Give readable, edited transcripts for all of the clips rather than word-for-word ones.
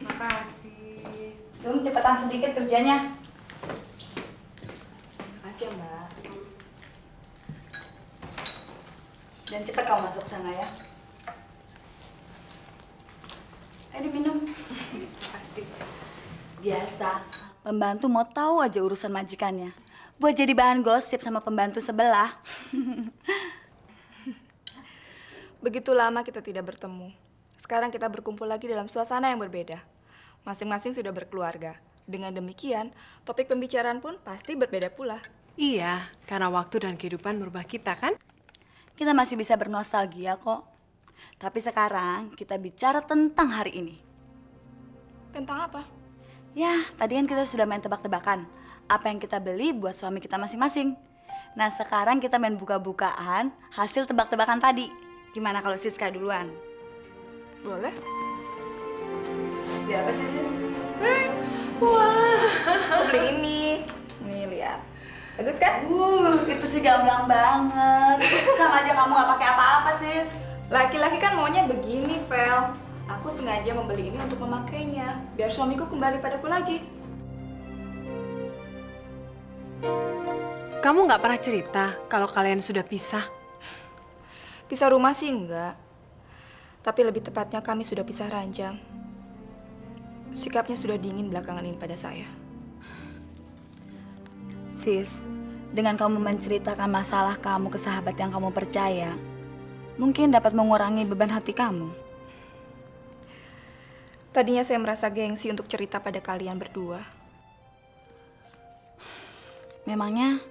Makasih. Cepetan sedikit kerjanya. Makasih ya, Mbak. Dan cepet kamu masuk sana ya. Ayo diminum. Makasih. Biasa. Pembantu mau tahu aja urusan majikannya. Buat jadi bahan gosip sama pembantu sebelah. Begitu lama kita tidak bertemu. Sekarang kita berkumpul lagi dalam suasana yang berbeda. Masing-masing sudah berkeluarga. Dengan demikian, topik pembicaraan pun pasti berbeda pula. Iya, karena waktu dan kehidupan merubah kita kan? Kita masih bisa bernostalgia kok. Tapi sekarang kita bicara tentang hari ini. Tentang apa? Ya, tadi kan kita sudah main tebak-tebakan. Apa yang kita beli buat suami kita masing-masing. Nah, sekarang kita main buka-bukaan hasil tebak-tebakan tadi. Gimana kalau Siska duluan? Boleh? Dia apa sih, Sis? Wah, beli ini. Nih, lihat. Bagus kan? Itu sih gamblang banget. Sama aja kamu gak pakai apa-apa, Sis. Laki-laki kan maunya begini, Vel. Aku sengaja membeli ini untuk memakainya, biar suamiku kembali padaku lagi. Kamu nggak pernah cerita kalau kalian sudah pisah? Pisah rumah sih enggak. Tapi lebih tepatnya kami sudah pisah ranjang. Sikapnya sudah dingin belakangan ini pada saya. Sis, dengan kamu menceritakan masalah kamu ke sahabat yang kamu percaya, mungkin dapat mengurangi beban hati kamu. Tadinya saya merasa gengsi untuk cerita pada kalian berdua. Memangnya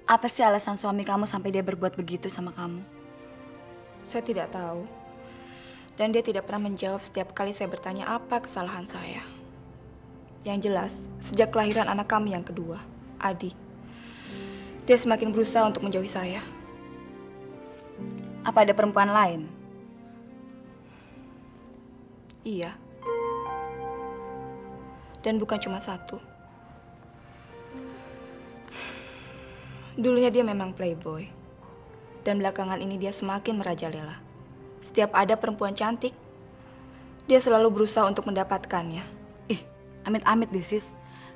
apa sih alasan suami kamu sampai dia berbuat begitu sama kamu? Saya tidak tahu. Dan dia tidak pernah menjawab setiap kali saya bertanya apa kesalahan saya. Yang jelas, sejak kelahiran anak kami yang kedua, Adi, dia semakin berusaha untuk menjauhi saya. Apa ada perempuan lain? Iya. Dan bukan cuma satu. Dulunya dia memang playboy. Dan belakangan ini dia semakin merajalela. Setiap ada perempuan cantik, dia selalu berusaha untuk mendapatkannya. Ih, amit-amit deh, Sis.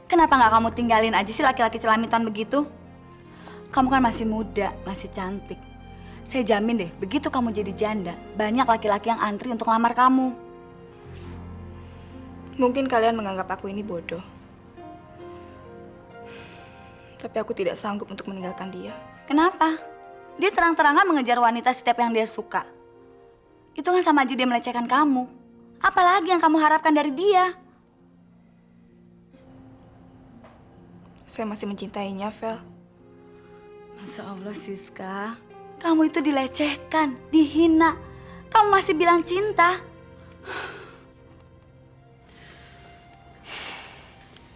Kenapa nggak kamu tinggalin aja sih laki-laki celamitan begitu? Kamu kan masih muda, masih cantik. Saya jamin deh, begitu kamu jadi janda, banyak laki-laki yang antri untuk lamar kamu. Mungkin kalian menganggap aku ini bodoh. Tapi aku tidak sanggup untuk meninggalkan dia. Kenapa? Dia terang-terangan mengejar wanita setiap yang dia suka. Itu kan sama aja dia melecehkan kamu. Apalagi yang kamu harapkan dari dia? Saya masih mencintainya, Vel. Masya Allah, Siska. Kamu itu dilecehkan, dihina. Kamu masih bilang cinta.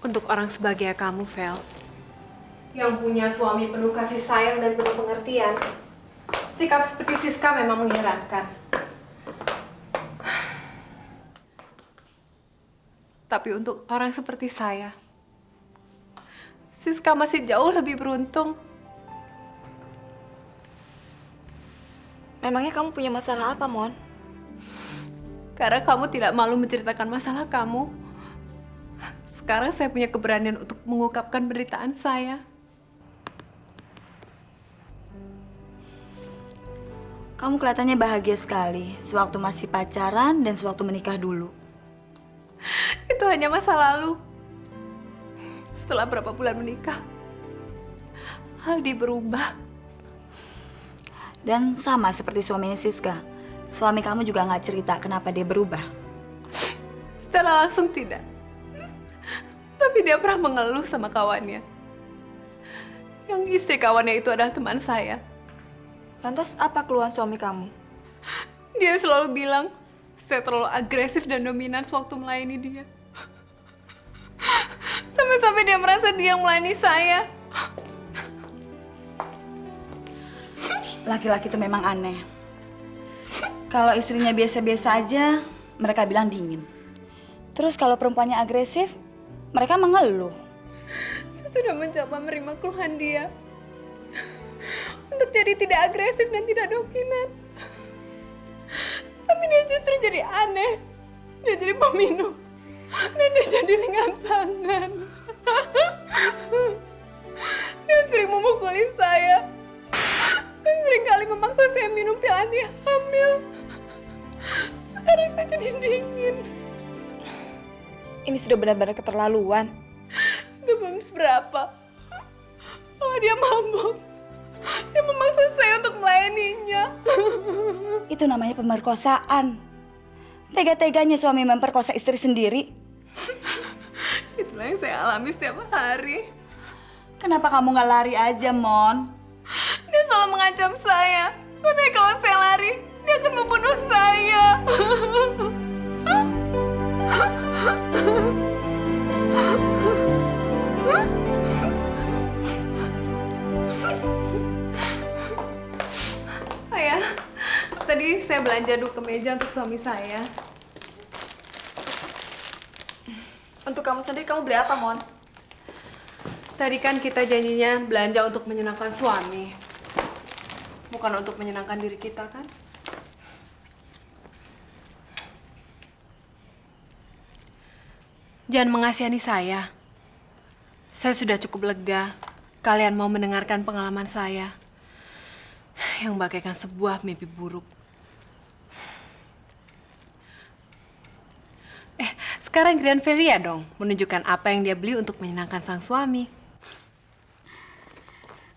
Untuk orang sebagai kamu, Vel, yang punya suami penuh kasih sayang dan penuh pengertian, sikap seperti Siska memang mengherankan. Tapi untuk orang seperti saya, Siska masih jauh lebih beruntung. Memangnya kamu punya masalah apa, Mon? Karena kamu tidak malu menceritakan masalah kamu, sekarang saya punya keberanian untuk mengungkapkan penderitaan saya. Kamu kelihatannya bahagia sekali sewaktu masih pacaran dan sewaktu menikah dulu. Itu hanya masa lalu. Setelah berapa bulan menikah, Aldi berubah. Dan sama seperti suaminya Siska, suami kamu juga nggak cerita kenapa dia berubah. Secara langsung tidak. Tapi dia pernah mengeluh sama kawannya. Yang istri kawannya itu adalah teman saya. Lantas apa keluhan suami kamu? Dia selalu bilang, saya terlalu agresif dan dominan sewaktu melayani dia. Sampai-sampai dia merasa dia yang melayani saya. Laki-laki itu memang aneh. Kalau istrinya biasa-biasa aja, mereka bilang dingin. Terus kalau perempuannya agresif, mereka mengeluh. Saya sudah mencoba menerima keluhan dia. Untuk jadi tidak agresif dan tidak dominan. Tapi dia justru jadi aneh. Dia jadi peminum. Dan dia jadi ringan tangan. Dia sering memukuli saya. Dan sering kali memaksa saya minum pil anti hamil. Sekarang saya jadi dingin. Ini sudah benar-benar keterlaluan. Itu belum seberapa. Oh, dia mabuk. Dia memaksa saya untuk melayaninya. Itu namanya pemerkosaan. Tega-teganya suami memperkosa istri sendiri. Itulah yang saya alami setiap hari. Kenapa kamu nggak lari aja, Mon? Dia selalu mengancam saya. Katanya kalau saya lari, dia akan membunuh saya. Ayah, tadi saya belanja dulu ke meja untuk suami saya. Untuk kamu sendiri, kamu beli apa, Mon? Tadi kan kita janjinya belanja untuk menyenangkan suami. Bukan untuk menyenangkan diri kita, kan? Jangan mengasihani saya. Saya sudah cukup lega. Kalian mau mendengarkan pengalaman saya yang bagaikan sebuah mimpi buruk. Sekarang Grand Felia dong, menunjukkan apa yang dia beli untuk menyenangkan sang suami.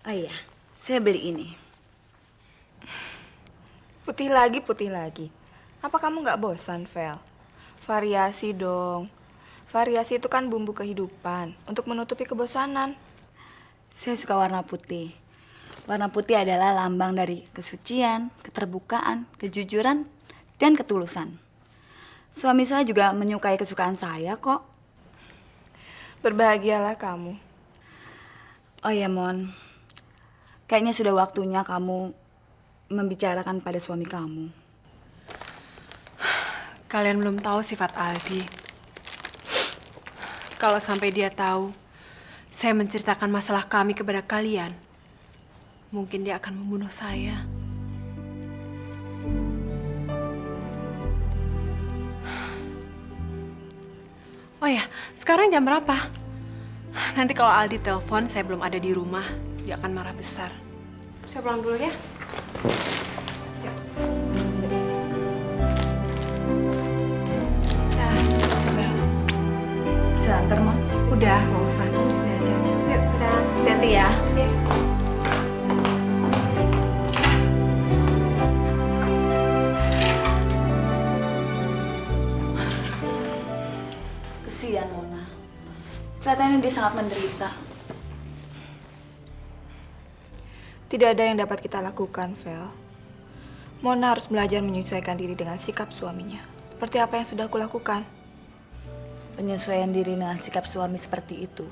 Oh iya, saya beli ini. Putih lagi, putih lagi. Apa kamu nggak bosan, Vel? Variasi dong. Variasi itu kan bumbu kehidupan untuk menutupi kebosanan. Saya suka warna putih. Warna putih adalah lambang dari kesucian, keterbukaan, kejujuran, dan ketulusan. Suami saya juga menyukai kesukaan saya kok. Berbahagialah kamu. Oh ya, Mon. Kayaknya sudah waktunya kamu membicarakan pada suami kamu. Kalian belum tahu sifat Aldi. Kalau sampai dia tahu, saya menceritakan masalah kami kepada kalian, mungkin dia akan membunuh saya. Oh ya, sekarang jam berapa? Nanti kalau Aldi telepon, saya belum ada di rumah, dia akan marah besar. Saya pulang dulu ya. Ya. Bisa antar, Mon? Udah, nggak usah. Di sini aja. Yuk, udah. Hati-hati ya. Kesian Mona. Kelihatannya dia sangat menderita. Tidak ada yang dapat kita lakukan, Vel. Mona harus belajar menyesuaikan diri dengan sikap suaminya. Seperti apa yang sudah aku lakukan. Penyesuaian diri dengan sikap suami seperti itu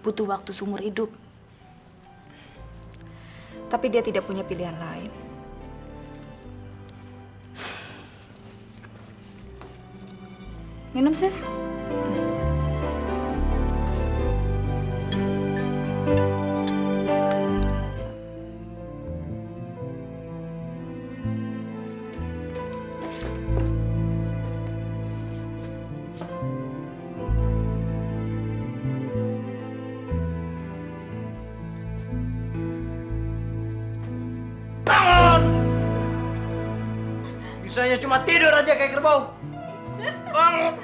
butuh waktu seumur hidup. Tapi dia tidak punya pilihan lain. Minum, sis. Bangun! Bisanya cuma tidur aja kayak kerbau. Bangun!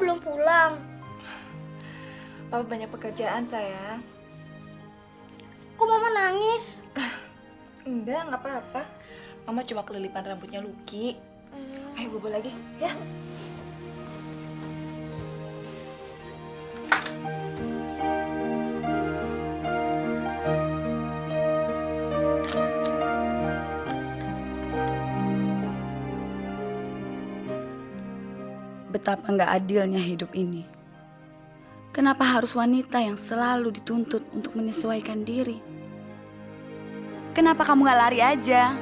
belum pulang. Papa banyak pekerjaan, sayang. Kok Mama nangis? Enggak apa-apa. Mama cuma kelilipan rambutnya Lucky. Ayo bobo lagi, ya. Betapa nggak adilnya hidup ini. Kenapa harus wanita yang selalu dituntut untuk menyesuaikan diri? Kenapa kamu nggak lari aja?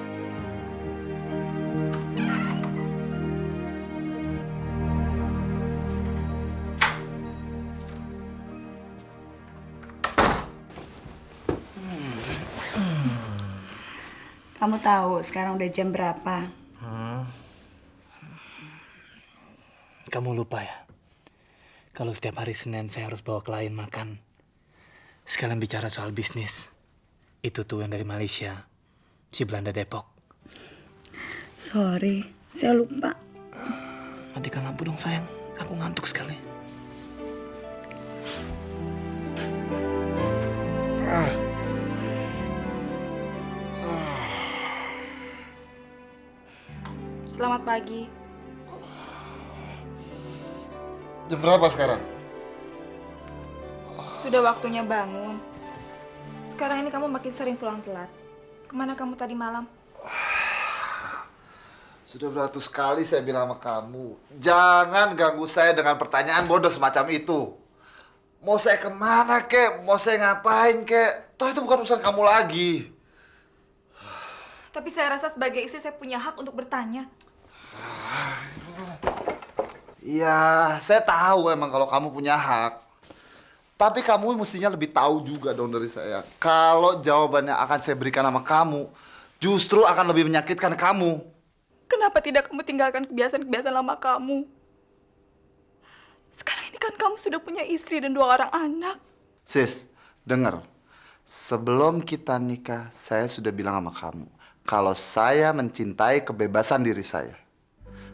Kamu tahu sekarang udah jam berapa? Kamu lupa ya? Kalau setiap hari Senin saya harus bawa klien makan. Sekalian bicara soal bisnis. Itu tuh yang dari Malaysia. Si Belanda Depok. Sorry, saya lupa. Matikan lampu dong sayang. Aku ngantuk sekali. Selamat pagi. Jam berapa sekarang? Sudah waktunya bangun. Sekarang ini kamu makin sering pulang telat. Kemana kamu tadi malam? Sudah beratus kali saya bilang sama kamu, jangan ganggu saya dengan pertanyaan bodoh semacam itu. Mau saya kemana kek? Mau saya ngapain kek? Toh itu bukan urusan kamu lagi. Tapi saya rasa sebagai istri saya punya hak untuk bertanya. Iya, saya tahu emang kalau kamu punya hak. Tapi kamu mestinya lebih tahu juga dong dari saya. Kalau jawabannya akan saya berikan sama kamu, justru akan lebih menyakitkan kamu. Kenapa tidak kamu tinggalkan kebiasaan-kebiasaan lama kamu? Sekarang ini kan kamu sudah punya istri dan 2 orang anak. Sis, dengar. Sebelum kita nikah, saya sudah bilang sama kamu. Kalau saya mencintai kebebasan diri saya.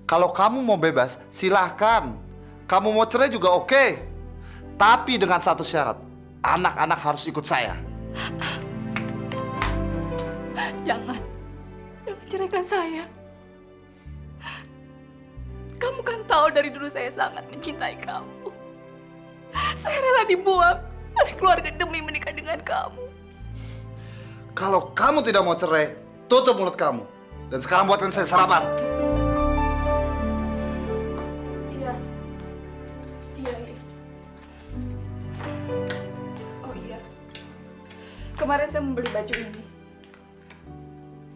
Kalau kamu mau bebas, silahkan. Kamu mau cerai juga oke. Tapi dengan satu syarat. Anak-anak harus ikut saya. Jangan. Jangan ceraikan saya. Kamu kan tahu dari dulu saya sangat mencintai kamu. Saya rela dibuang oleh keluarga demi menikah dengan kamu. Kalau kamu tidak mau cerai, tutup mulut kamu. Dan sekarang buatkan saya sarapan. Iya. Iya. Oh iya. Kemarin saya membeli baju ini.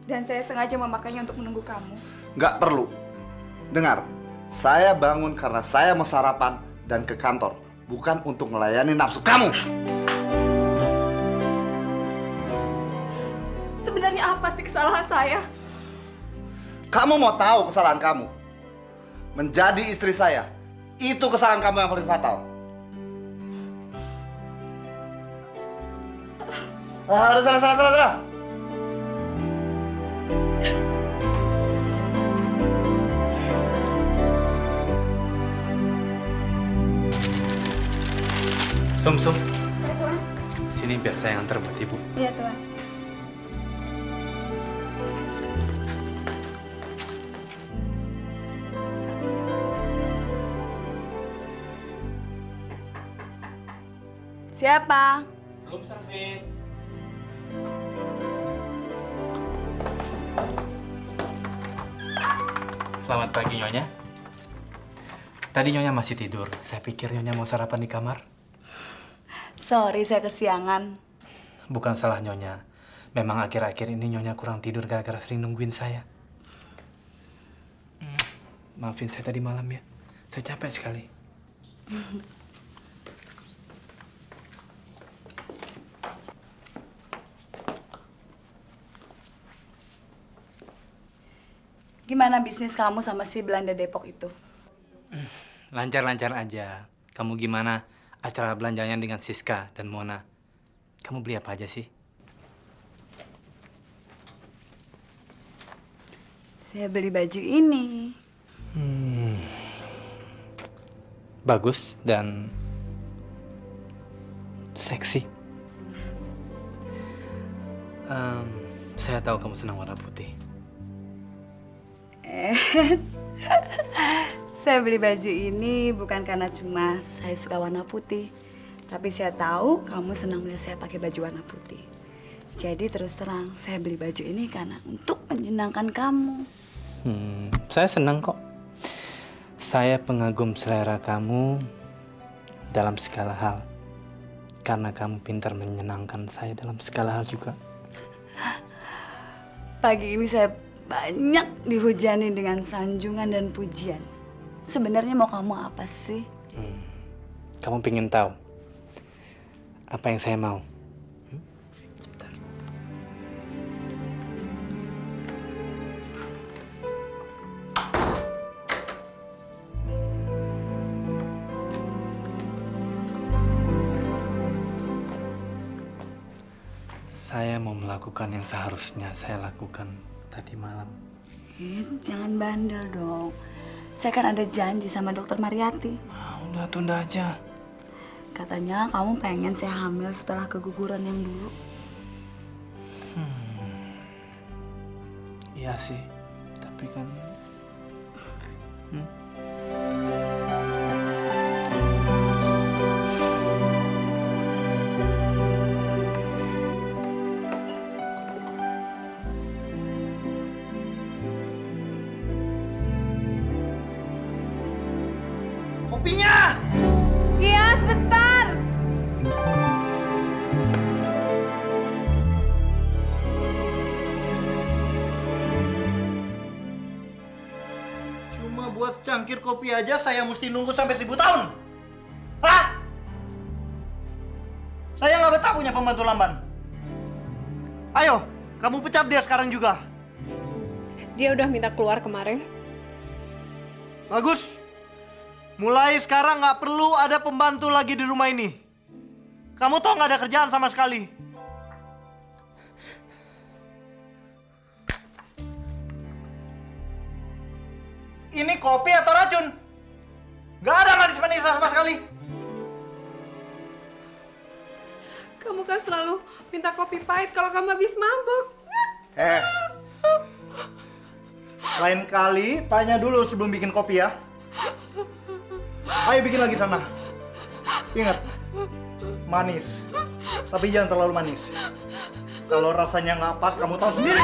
Dan saya sengaja memakainya untuk menunggu kamu. Nggak perlu. Dengar, saya bangun karena saya mau sarapan dan ke kantor. Bukan untuk melayani nafsu kamu. Sebenarnya apa sih kesalahan saya? Kamu mau tahu kesalahan kamu? Menjadi istri saya. Itu kesalahan kamu yang paling fatal. Udah sana. Sum. Saya Tuan. Sini biar saya antar buat ibu. Iya Tuan. Siapa? Room service. Selamat pagi Nyonya. Tadi Nyonya masih tidur. Saya pikir Nyonya mau sarapan di kamar. Sorry, saya kesiangan. Bukan salah Nyonya. Memang akhir-akhir ini Nyonya kurang tidur gara-gara sering nungguin saya. Maafin saya tadi malam ya. Saya capek sekali. Gimana bisnis kamu sama si Belanda Depok itu? Lancar-lancar aja. Kamu gimana acara belanjanya dengan Siska dan Mona? Kamu beli apa aja sih? Saya beli baju ini. bagus dan seksi. Saya tahu kamu senang warna putih. Saya beli baju ini bukan karena cuma saya suka warna putih, tapi saya tahu kamu senang melihat saya pakai baju warna putih. Jadi terus terang, saya beli baju ini karena untuk menyenangkan kamu. Saya senang kok. Saya pengagum selera kamu dalam segala hal. Karena kamu pintar menyenangkan saya dalam segala hal juga. Pagi ini saya banyak dihujani dengan sanjungan dan pujian. Sebenarnya mau kamu apa sih? Kamu pengen tahu apa yang saya mau? Sebentar. Saya mau melakukan yang seharusnya saya lakukan tadi malam. Jangan bandel dong. Saya kan ada janji sama dokter Mariati. Udah tunda aja. Katanya kamu pengen saya hamil setelah keguguran yang dulu. Iya sih, tapi kan... Kopinya! Iya, sebentar. Cuma buat secangkir kopi aja saya mesti nunggu sampai 1000 tahun. Hah? Saya nggak betah punya pembantu lamban. Ayo, kamu pecat dia sekarang juga. Dia udah minta keluar kemarin. Bagus. Mulai sekarang nggak perlu ada pembantu lagi di rumah ini. Kamu tau nggak ada kerjaan sama sekali. Ini kopi atau racun? Nggak ada manis-manis sama sekali. Kamu kan selalu minta kopi pahit kalau kamu habis mabuk. Lain kali tanya dulu sebelum bikin kopi ya. Ayo bikin lagi sana. Ingat, manis. Tapi jangan terlalu manis. Kalau rasanya nggak pas, kamu tahu sendiri.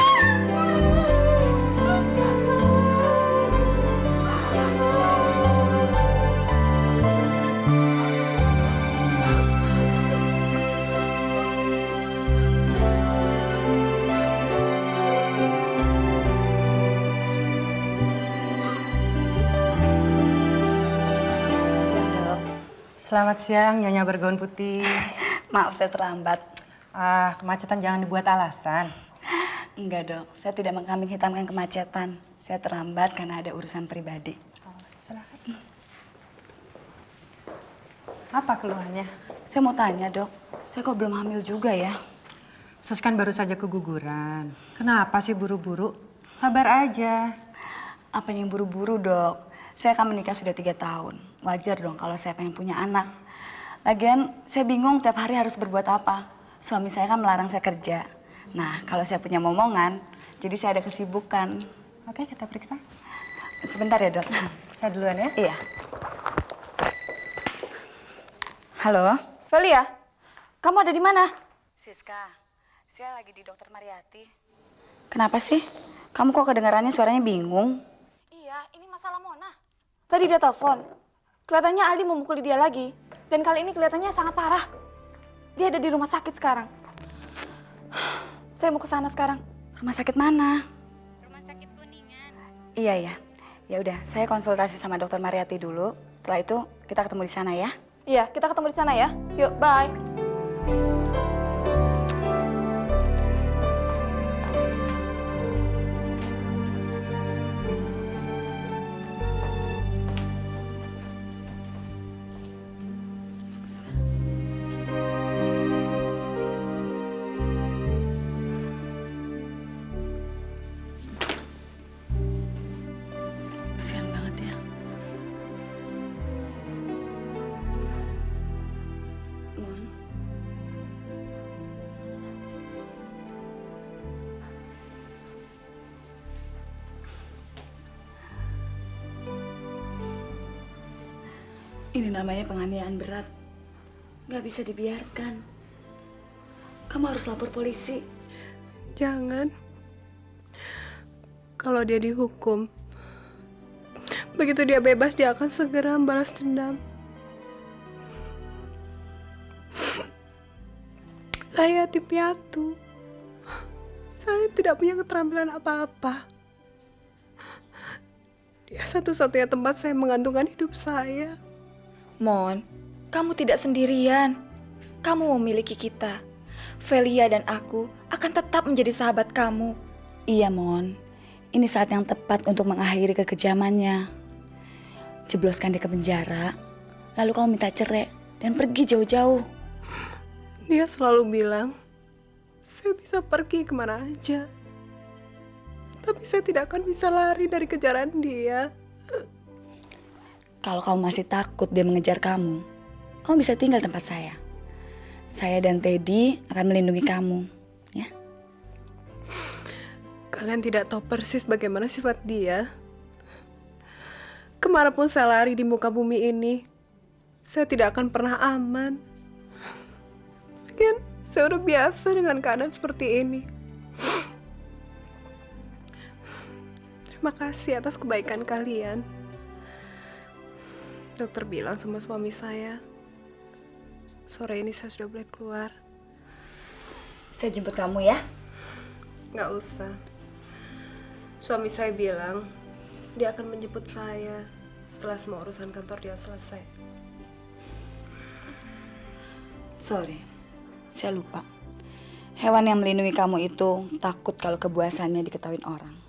Selamat siang, Nyonya bergaun putih. Maaf saya terlambat. Kemacetan jangan dibuat alasan. Enggak dok, saya tidak mengkambing hitamkan kemacetan. Saya terlambat karena ada urusan pribadi. Silakan. Apa keluhannya? Saya mau tanya dok, saya kok belum hamil juga ya? Sus kan baru saja keguguran. Kenapa sih buru-buru? Sabar aja. Apa yang buru-buru dok? Saya akan menikah sudah 3 tahun. Wajar dong kalau saya pengen punya anak. Lagian saya bingung tiap hari harus berbuat apa. Suami saya kan melarang saya kerja. Nah kalau saya punya momongan, jadi saya ada kesibukan. Oke, kita periksa. Sebentar ya dok. Saya duluan ya. Iya. Halo? Velia, kamu ada di mana? Siska, saya lagi di dokter Mariati. Kenapa sih? Kamu kok kedengarannya suaranya bingung? Iya, ini masalah Mona. Tadi dia telepon. Kelihatannya Aldi memukuli dia lagi. Dan kali ini kelihatannya sangat parah. Dia ada di rumah sakit sekarang. Saya mau ke sana sekarang. Rumah sakit mana? Rumah sakit Kuningan. Iya ya. Ya udah, saya konsultasi sama dokter Mariati dulu. Setelah itu kita ketemu di sana ya. Iya, kita ketemu di sana ya. Yuk, bye. Kasihan banget ya. Ini namanya penganiayaan berat. Nggak bisa dibiarkan. Kamu harus lapor polisi. Jangan. Kalau dia dihukum, begitu dia bebas, dia akan segera membalas dendam. Saya yatim piatu. Saya tidak punya keterampilan apa-apa. Dia satu-satunya tempat saya menggantungkan hidup saya. Mon, kamu tidak sendirian. Kamu memiliki kita. Velia dan aku akan tetap menjadi sahabat kamu. Iya, Mon. Ini saat yang tepat untuk mengakhiri kekejamannya. Jebloskan dia ke penjara, lalu kamu minta cerai dan pergi jauh-jauh. Dia selalu bilang, saya bisa pergi kemana aja. Tapi saya tidak akan bisa lari dari kejaran dia. Kalau kamu masih takut dia mengejar kamu bisa tinggal tempat saya. Saya dan Teddy akan melindungi kamu, ya. Kalian tidak tahu persis bagaimana sifat dia. Kemanapun saya lari di muka bumi ini, saya tidak akan pernah aman. Lagian, saya udah biasa dengan keadaan seperti ini. Terima kasih atas kebaikan kalian. Dokter bilang sama suami saya, sore ini saya sudah boleh keluar. Saya jemput kamu ya. Nggak usah. Suami saya bilang, dia akan menjemput saya setelah semua urusan kantor dia selesai. Sorry, saya lupa. Hewan yang melindungi kamu itu takut kalau kebuasannya diketahui orang.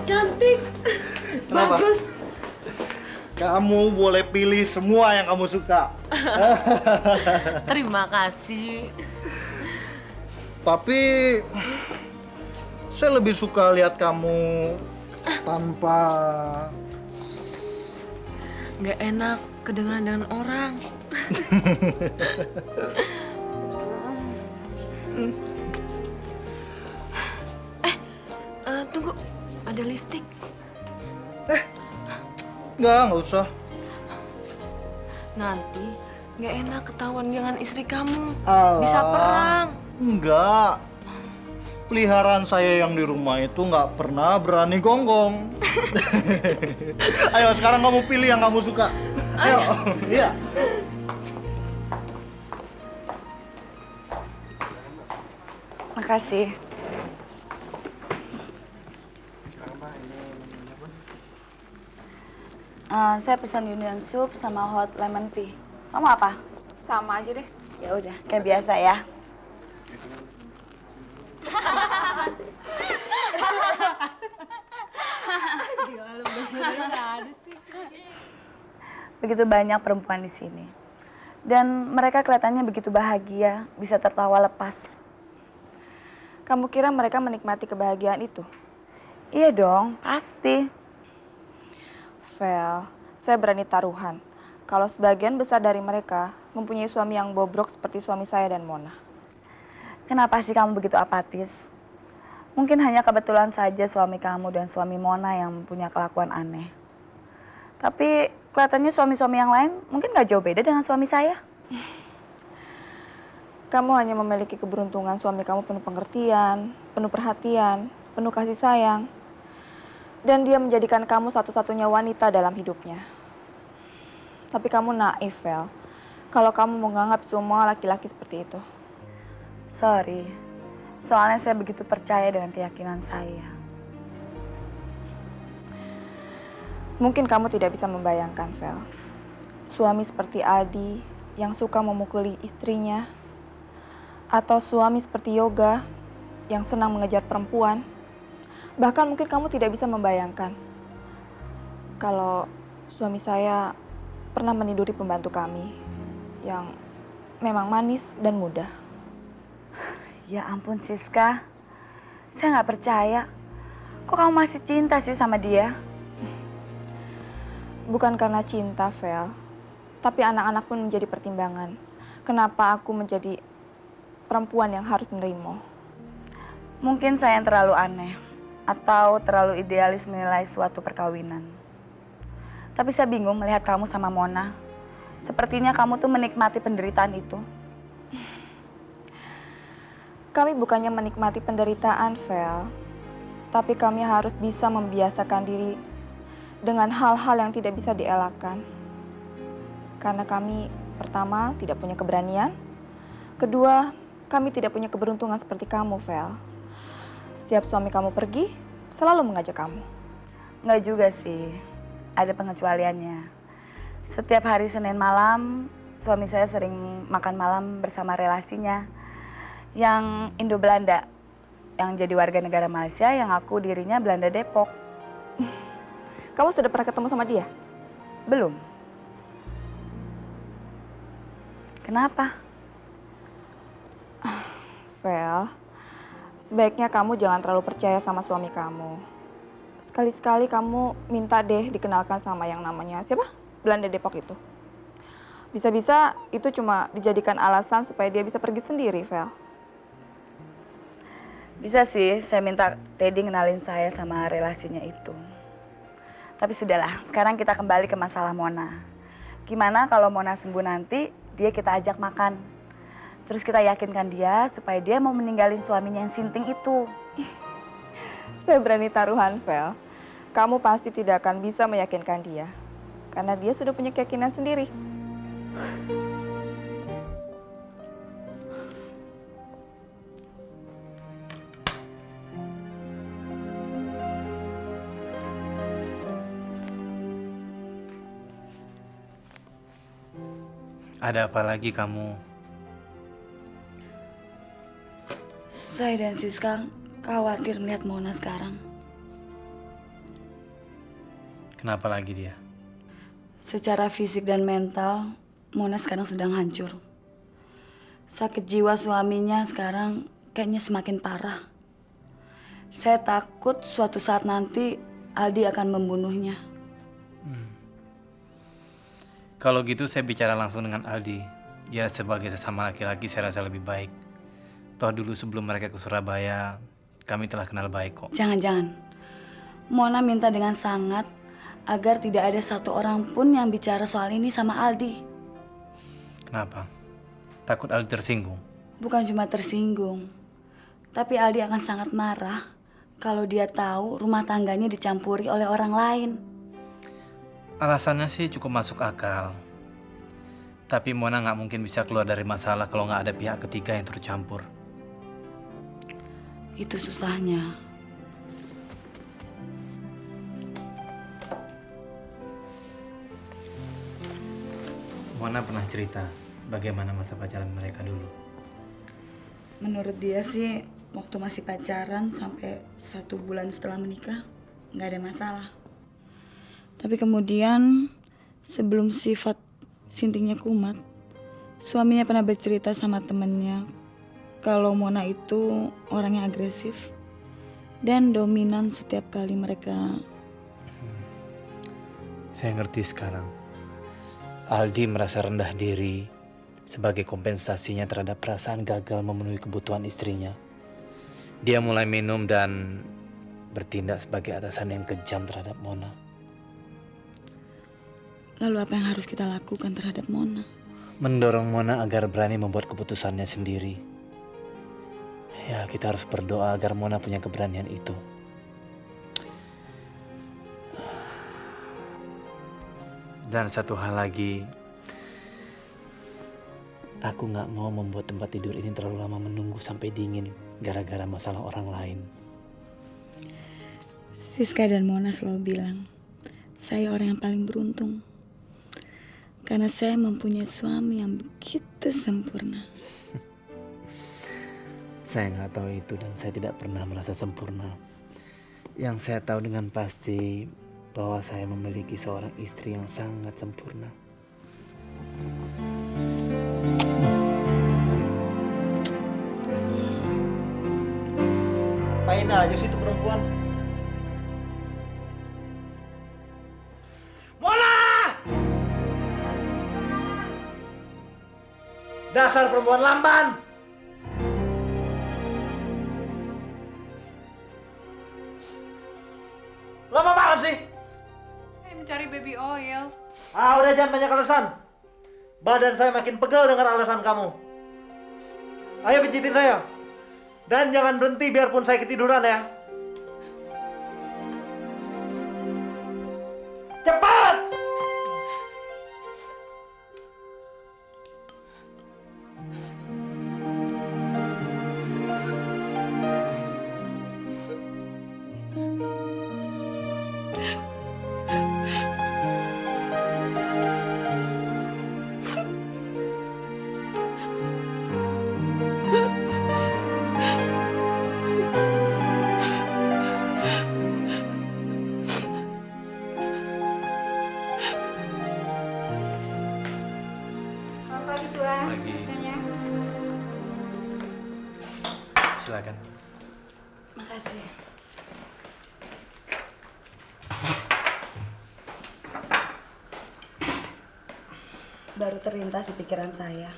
Cantik, Kenapa? bagus. Kamu boleh pilih semua yang kamu suka. Terima kasih. Tapi saya lebih suka lihat kamu tanpa... Nggak enak kedengaran dengan orang. Tunggu, ada lipstick. Nggak usah. Nanti nggak enak ketahuan dengan istri kamu. Alah. Bisa perang. Enggak. Peliharaan saya yang di rumah itu nggak pernah berani gonggong. Ayo sekarang kamu pilih yang kamu suka. Ayo. Iya. Makasih. Saya pesan Union soup sama hot lemon tea. Kamu apa? Sama aja deh. Ya udah, kayak biasa ya. Begitu banyak perempuan di sini. Dan mereka kelihatannya begitu bahagia, bisa tertawa lepas. Kamu kira mereka menikmati kebahagiaan itu? Iya dong, pasti. Vel, saya berani taruhan. Kalau sebagian besar dari mereka mempunyai suami yang bobrok seperti suami saya dan Mona. Kenapa sih kamu begitu apatis? Mungkin hanya kebetulan saja suami kamu dan suami Mona yang punya kelakuan aneh. Tapi kelihatannya suami-suami yang lain mungkin gak jauh beda dengan suami saya. Kamu hanya memiliki keberuntungan suami kamu penuh pengertian, penuh perhatian, penuh kasih sayang. Dan dia menjadikan kamu satu-satunya wanita dalam hidupnya. Tapi kamu naif, Vel. Kalau kamu menganggap semua laki-laki seperti itu. Sorry, soalnya saya begitu percaya dengan keyakinan saya. Mungkin kamu tidak bisa membayangkan, Vel. Suami seperti Aldi yang suka memukuli istrinya. Atau suami seperti Yoga yang senang mengejar perempuan. Bahkan mungkin kamu tidak bisa membayangkan kalau suami saya pernah meniduri pembantu kami yang memang manis dan muda. Ya ampun Siska, saya nggak percaya. Kok kamu masih cinta sih sama dia? Bukan karena cinta, Vel. Tapi anak-anak pun menjadi pertimbangan. kenapa aku menjadi perempuan yang harus menerima. Mungkin saya yang terlalu aneh atau terlalu idealis menilai suatu perkawinan. Tapi saya bingung melihat kamu sama Mona. Sepertinya kamu tuh menikmati penderitaan itu. Kami bukannya menikmati penderitaan, Vel. Tapi kami harus bisa membiasakan diri dengan hal-hal yang tidak bisa dielakkan. Karena kami, pertama, tidak punya keberanian. Kedua, kami tidak punya keberuntungan seperti kamu, Vel. Setiap suami kamu pergi, selalu mengajak kamu. Nggak juga sih, ada pengecualiannya. Setiap hari Senin malam, suami saya sering makan malam bersama relasinya yang Indo-Belanda, yang jadi warga negara Malaysia, yang aku dirinya Belanda Depok. Kamu sudah pernah ketemu sama dia? Belum. Kenapa? Vel, sebaiknya kamu jangan terlalu percaya sama suami kamu. Sekali-sekali kamu minta deh dikenalkan sama yang namanya siapa? Belanda Depok itu. Bisa-bisa itu cuma dijadikan alasan supaya dia bisa pergi sendiri, Vel. Bisa sih, saya minta Teddy ngenalin saya sama relasinya itu. Tapi sudahlah, sekarang kita kembali ke masalah Mona. Gimana kalau Mona sembuh nanti, dia kita ajak makan. Terus kita yakinkan dia supaya dia mau meninggalin suaminya yang sinting itu. Saya berani taruhan, Vel. Kamu pasti tidak akan bisa meyakinkan dia. Karena dia sudah punya keyakinan sendiri. Ada apa lagi kamu? Saya dan Siska khawatir melihat Mona sekarang. Kenapa lagi dia? Secara fisik dan mental, Mona sekarang sedang hancur. Sakit jiwa suaminya sekarang kayaknya semakin parah. Saya takut suatu saat nanti Aldi akan membunuhnya. Kalau gitu saya bicara langsung dengan Aldi. Ya sebagai sesama laki-laki saya rasa lebih baik. Toh dulu sebelum mereka ke Surabaya, kami telah kenal baik kok. Jangan-jangan. Mona minta dengan sangat agar tidak ada satu orang pun yang bicara soal ini sama Aldi. Kenapa? Takut Aldi tersinggung? Bukan cuma tersinggung, tapi Aldi akan sangat marah kalau dia tahu rumah tangganya dicampuri oleh orang lain. Alasannya sih cukup masuk akal. Tapi Mona nggak mungkin bisa keluar dari masalah kalau nggak ada pihak ketiga yang turut campur. Itu susahnya. Mona pernah cerita bagaimana masa pacaran mereka dulu. Menurut dia sih, waktu masih pacaran sampai 1 bulan setelah menikah, nggak ada masalah. Tapi kemudian, sebelum sifat sintingnya kumat, suaminya pernah bercerita sama temennya kalau Mona itu orangnya agresif dan dominan setiap kali mereka. Saya ngerti sekarang. Aldi merasa rendah diri sebagai kompensasinya terhadap perasaan gagal memenuhi kebutuhan istrinya. Dia mulai minum dan bertindak sebagai atasan yang kejam terhadap Mona. Lalu apa yang harus kita lakukan terhadap Mona? Mendorong Mona agar berani membuat keputusannya sendiri. Ya, kita harus berdoa agar Mona punya keberanian itu. Dan satu hal lagi, aku nggak mau membuat tempat tidur ini terlalu lama menunggu sampai dingin gara-gara masalah orang lain. Siska dan Mona selalu bilang, saya orang yang paling beruntung. Karena saya mempunyai suami yang begitu sempurna. Saya nggak tahu itu dan saya tidak pernah merasa sempurna. Yang saya tahu dengan pasti bahwa saya memiliki seorang istri yang sangat sempurna. Apain aja sih itu perempuan? Mona! Dasar perempuan lamban! Lama banget sih? Saya mencari baby oil. Ah, udah jangan banyak alasan. Badan saya makin pegel dengan alasan kamu. Ayo pijitin saya. Dan jangan berhenti biarpun saya ketiduran ya. Cepat! Selamat pagi Tuan. Pagi. Silakan. Makasih. Baru terlintas di pikiran saya.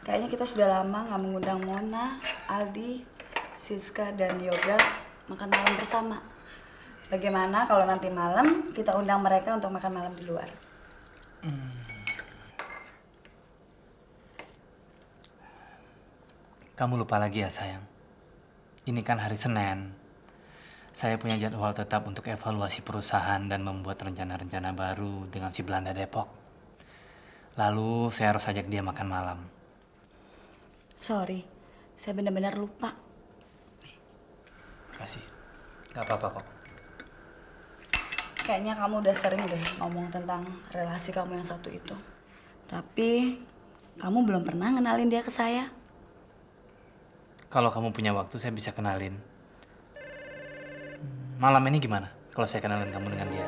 Kayaknya kita sudah lama nggak mengundang Mona, Aldi, Siska, dan Yoga makan malam bersama. Bagaimana kalau nanti malam kita undang mereka untuk makan malam di luar? Kamu lupa lagi ya sayang. Ini kan hari Senin. Saya punya jadwal tetap untuk evaluasi perusahaan dan membuat rencana-rencana baru dengan si Belanda Depok. Lalu saya harus ajak dia makan malam. Sorry, saya benar-benar lupa. Kasih. Gak apa-apa kok. Kayaknya kamu udah sering deh ngomong tentang relasi kamu yang satu itu. Tapi kamu belum pernah ngenalin dia ke saya. Kalau kamu punya waktu, saya bisa kenalin. Malam ini gimana kalau saya kenalin kamu dengan dia?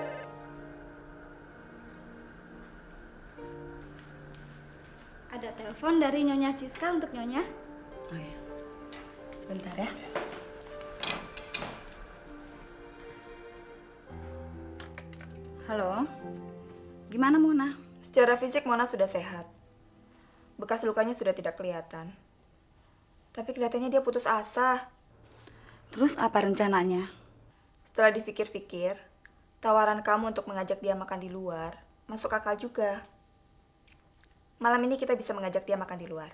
Ada telepon dari Nyonya Siska untuk Nyonya. Oh iya. Sebentar ya. Halo. Gimana Mona? Secara fisik Mona sudah sehat. Bekas lukanya sudah tidak kelihatan. Tapi kelihatannya dia putus asa. Terus apa rencananya? Setelah dipikir-pikir, tawaran kamu untuk mengajak dia makan di luar masuk akal juga. Malam ini kita bisa mengajak dia makan di luar.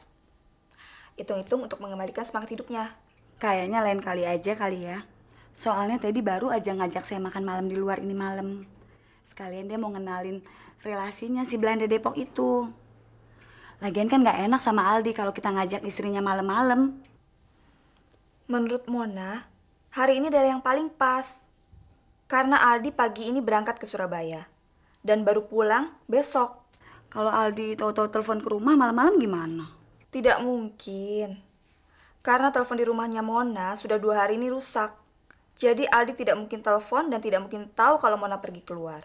Hitung-hitung untuk mengembalikan semangat hidupnya. Kayaknya lain kali aja kali ya. Soalnya tadi baru aja ngajak saya makan malam di luar ini malam. Sekalian dia mau ngenalin relasinya si Belanda Depok itu. Lagian kan gak enak sama Aldi kalau kita ngajak istrinya malam-malam. Menurut Mona, hari ini adalah yang paling pas. Karena Aldi pagi ini berangkat ke Surabaya. Dan baru pulang besok. Kalau Aldi tahu-tahu telepon ke rumah malam-malam gimana? Tidak mungkin. Karena telepon di rumahnya Mona sudah 2 hari ini rusak. Jadi Aldi tidak mungkin telepon dan tidak mungkin tahu kalau Mona pergi keluar.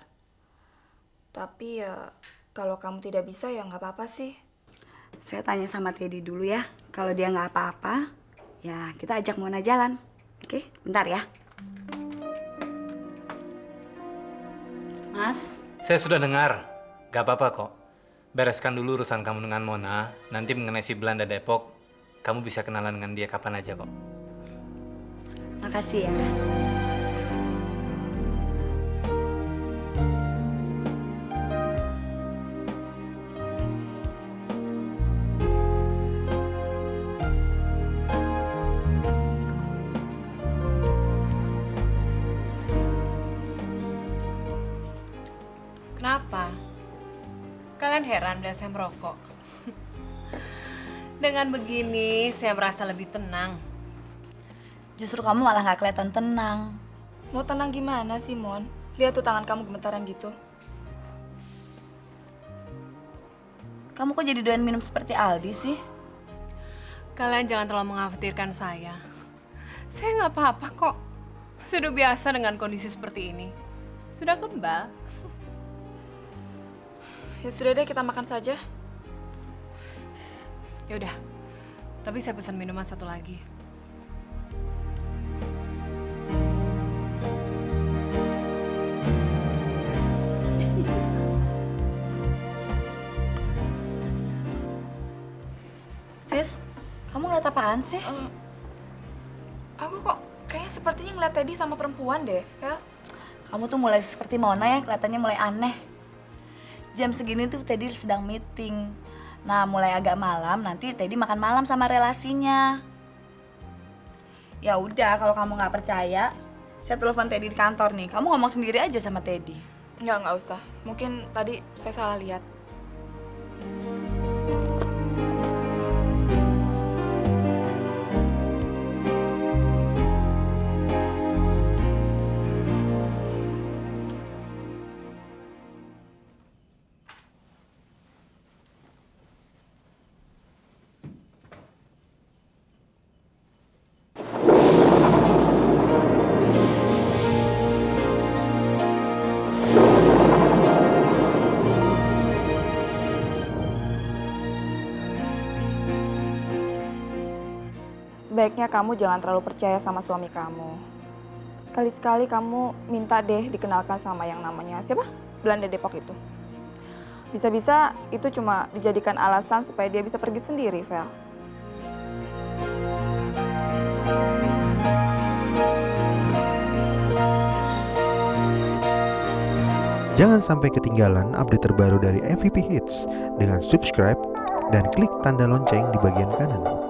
Tapi ya, kalau kamu tidak bisa ya nggak apa-apa sih. Saya tanya sama Teddy dulu ya. Kalau dia nggak apa-apa, ya kita ajak Mona jalan. Oke, bentar ya. Mas, Saya sudah dengar. Gak apa-apa kok. Bereskan dulu urusan kamu dengan Mona. Nanti mengenai si Belanda Depok, kamu bisa kenalan dengan dia kapan aja kok. makasih ya. Kenapa? Kalian heran melihat saya merokok? Dengan begini, saya merasa lebih tenang. Justru kamu malah nggak kelihatan tenang. Mau tenang gimana sih, Mon? Lihat tuh tangan kamu gemetaran gitu. Kamu kok jadi doyan minum seperti Aldi sih? Kalian jangan terlalu mengkhawatirkan saya. Saya nggak apa-apa kok. Sudah biasa dengan kondisi seperti ini. Sudah kebal. Ya sudah deh, kita makan saja. Ya udah. Tapi saya pesan minuman satu lagi. Sis, kamu ngeliat apaan sih? Aku kok kayaknya sepertinya ngeliat Teddy sama perempuan deh, Vel. Kamu tuh mulai seperti Mona ya, kelihatannya mulai aneh. Jam segini tuh Teddy sedang meeting. Nah, mulai agak malam nanti Teddy makan malam sama relasinya. Ya udah, kalau kamu nggak percaya, saya telepon Teddy di kantor nih. Kamu ngomong sendiri aja sama Teddy. Nggak usah. Mungkin tadi saya salah lihat. Sebaiknya kamu jangan terlalu percaya sama suami kamu. Sekali-sekali kamu minta deh dikenalkan sama yang namanya siapa? Belanda Depok itu. Bisa-bisa itu cuma dijadikan alasan supaya dia bisa pergi sendiri, Vel. Jangan sampai ketinggalan update terbaru dari MVP Hits dengan subscribe dan klik tanda lonceng di bagian kanan.